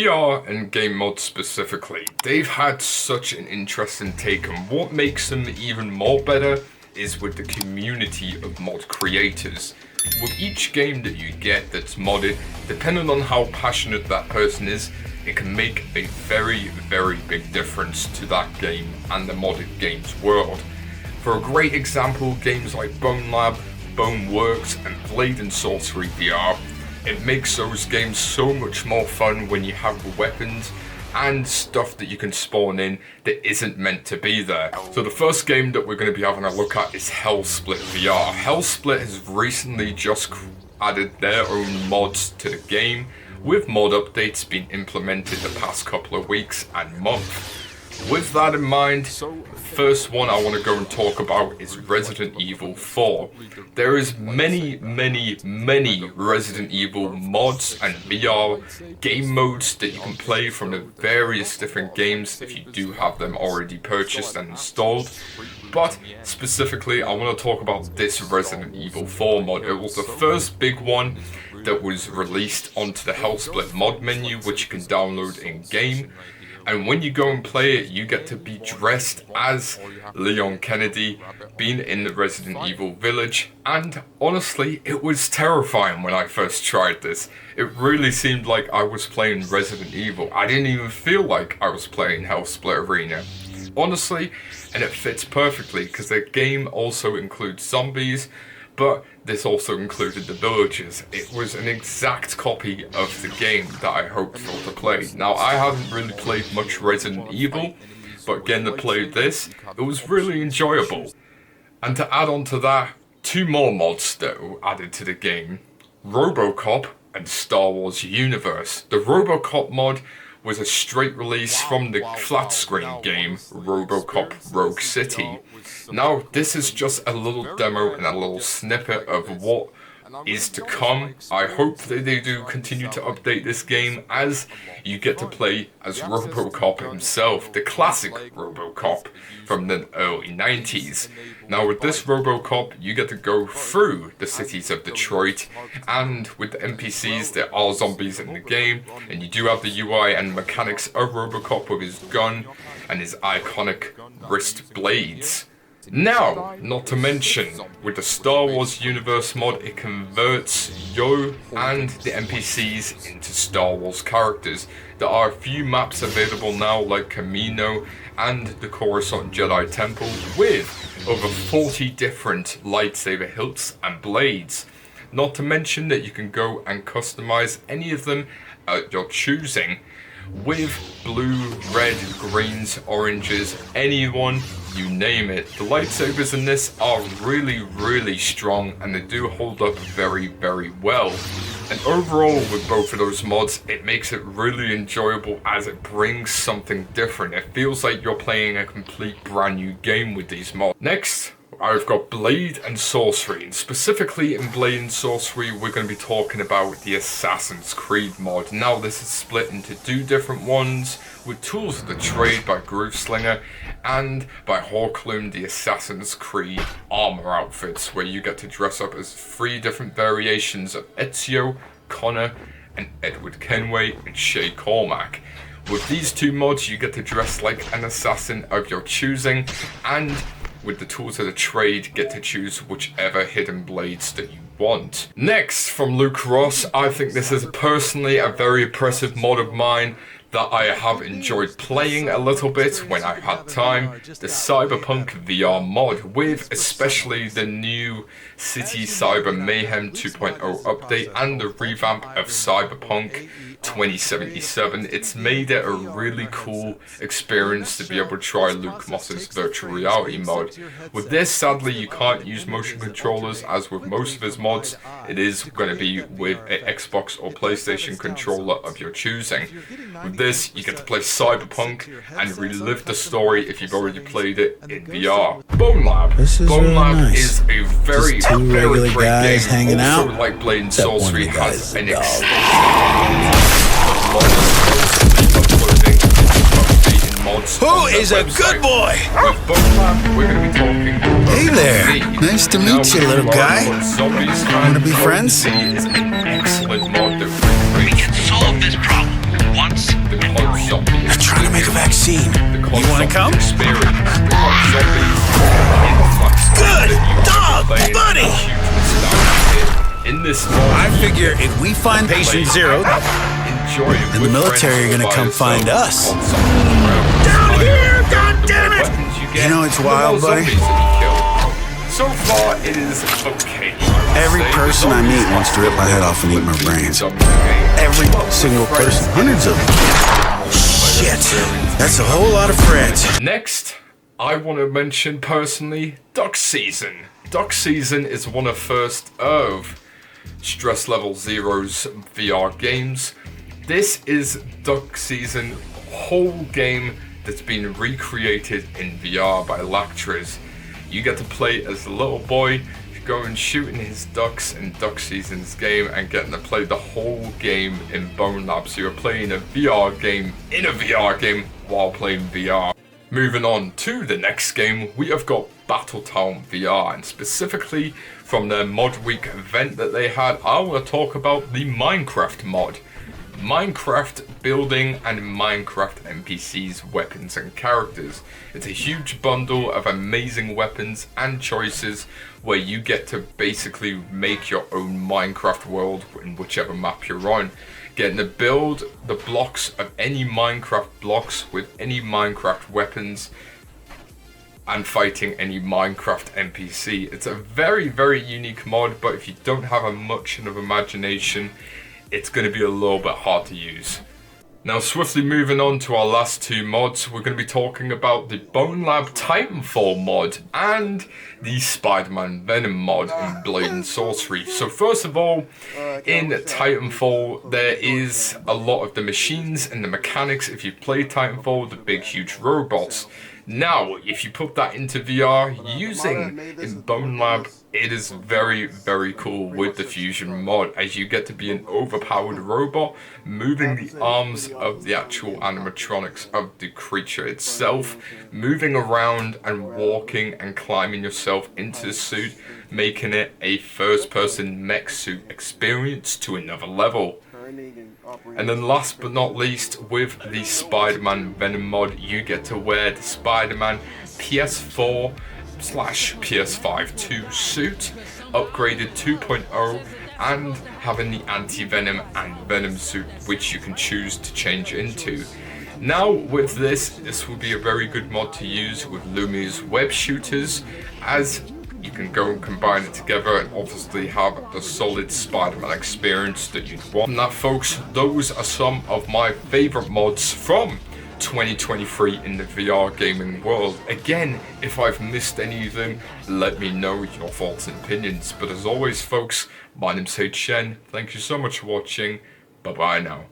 VR and game mods specifically, they've had such an interesting take, and what makes them even more better is with the community of mod creators. With each game that you get that's modded, depending on how passionate that person is, it can make a very, very big difference to that game and the modded game's world. For a great example, games like Bone Lab, Bone Works, and Blade and Sorcery VR, it makes those games so much more fun when you have weapons and stuff that you can spawn in that isn't meant to be there. So the first game that we're going to be having a look at is Hellsplit VR. Hellsplit has recently just added their own mods to the game, with mod updates being implemented the past couple of weeks and month. With that in mind, first one I want to go and talk about is Resident Evil 4. There is many Resident Evil mods and VR game modes that you can play from the various different games if you do have them already purchased and installed. But specifically, I want to talk about this Resident Evil 4 mod. It was the first big one that was released onto the Hellsplit mod menu, which you can download in-game. And when you go and play it, you get to be dressed as Leon Kennedy, being in the Resident Evil village. And honestly, it was terrifying when I first tried this. It really seemed like I was playing Resident Evil. I didn't even feel like I was playing Hellsplit Arena. Honestly, and it fits perfectly because the game also includes zombies, but this also included the villagers. It was an exact copy of the game that I hoped for to play. Now, I haven't really played much Resident Evil, but again, to play this, it was really enjoyable. And to add on to that, two more mods that were added to the game, RoboCop and Star Wars Universe. The RoboCop mod was a straight release from the flat screen game RoboCop Rogue City. Now, this is just a little demo and a little snippet of what is to come. I hope that they do continue to update this game as you get to play as RoboCop himself, the classic RoboCop from the early 90s. Now with this RoboCop, you get to go through the cities of Detroit, and with the NPCs, there are zombies in the game, and you do have the UI and mechanics of RoboCop with his gun and his iconic wrist blades. Now, not to mention, with the Star Wars Universe mod, it converts Yo and the NPCs into Star Wars characters. There are a few maps available now, like Camino and the Coruscant Jedi Temple, with over 40 different lightsaber hilts and blades. Not to mention that you can go and customize any of them at your choosing, with blue, red, greens, oranges, anyone, you name it. The lightsabers in this are really strong, and they do hold up very well. And overall, with both of those mods, it makes it really enjoyable as it brings something different. It feels like you're playing a complete brand new game with these mods. Next, I've got Blade and Sorcery, and specifically in Blade and Sorcery, we're going to be talking about the Assassin's Creed mod. Now, this is split into two different ones, with Tools of the Trade by Grooveslinger and by Hawkloom, the Assassin's Creed armor outfits, where you get to dress up as 3 different variations of Ezio, Connor, and Edward Kenway and Shay Cormac. With these two mods, you get to dress like an assassin of your choosing, and with the Tools of the Trade, get to choose whichever hidden blades that you want. Next, from Luke Ross, I think this is personally a very impressive mod of mine that I have enjoyed playing a little bit when I've had time, the Cyberpunk VR mod, with especially the new City Cyber Mayhem 2.0 update and the revamp of Cyberpunk 2077. It's made it a really cool experience to be able to try Luke Moss's virtual reality mod. With this, sadly, you can't use motion controllers, as with most of his mods, it is going to be with an Xbox or PlayStation controller of your choosing. With this, you get to play Cyberpunk and relive the story if you've already played it in VR. Bone Lab. Bone Lab is a very great guys game. Hanging Also, out. like Blade and Sorcery, has an Who is a good boy? With Bone Lab, we're going to be talking. Hey there. Nice to meet you, little guy. Want to be friends? Is an excellent mod that We can solve this problem once vaccine. You wanna come? Good dog, buddy! In this I figure if we find patient zero, then the military are gonna come find us. Down here, goddammit! You know it's wild, buddy. So far, it is okay. Every person I meet wants to rip my head off and eat my brains. Every single person. Hundreds of them. Shit. That's a whole lot of friends. Next, I want to mention personally Duck Season. Duck Season is one of first of Stress Level Zero's VR games. This is Duck Season, whole game that's been recreated in VR by Lactris. You get to play as a little boy, going shooting his ducks in Duck Season's game and getting to play the whole game in Bone Lab. So you're playing a VR game in a VR game while playing VR. Moving on to the next game, we have got Battletown VR, and specifically from their Mod Week event that they had, I want to talk about the Minecraft mod. Minecraft building and Minecraft NPCs, weapons and characters. It's a huge bundle of amazing weapons and choices where you get to basically make your own Minecraft world in whichever map you're on. Getting to build the blocks of any Minecraft blocks with any Minecraft weapons and fighting any Minecraft NPC. It's a very, very unique mod, but if you don't have a much of imagination, it's going to be a little bit hard to use. Now, swiftly moving on to our last two mods, we're going to be talking about the Bone Lab Titanfall mod and the Spider-Man Venom mod in Blade and Sorcery. So first of all, in Titanfall, there is a lot of the machines and the mechanics. If you play Titanfall, the big, huge robots. Now, if you put that into VR using in Bone Lab, it is very, very cool with the Fusion mod, as you get to be an overpowered robot, moving the arms of the actual animatronics of the creature itself, moving around and walking and climbing yourself into the suit, making it a first-person mech suit experience to another level. And then last but not least, with the Spider-Man Venom mod, you get to wear the Spider-Man PS4/PS5 2 suit, upgraded 2.0, and having the anti-venom and venom suit, which you can choose to change into. Now with this will be a very good mod to use with Lumia's web shooters, as you can go and combine it together and obviously have the solid Spider-Man experience that you'd want. And that, folks, those are some of my favorite mods from 2023 in the VR gaming world. Again, if I've missed any of them, let me know your thoughts and opinions. But as always, folks, my name's Shen. Thank you so much for watching. Bye bye now.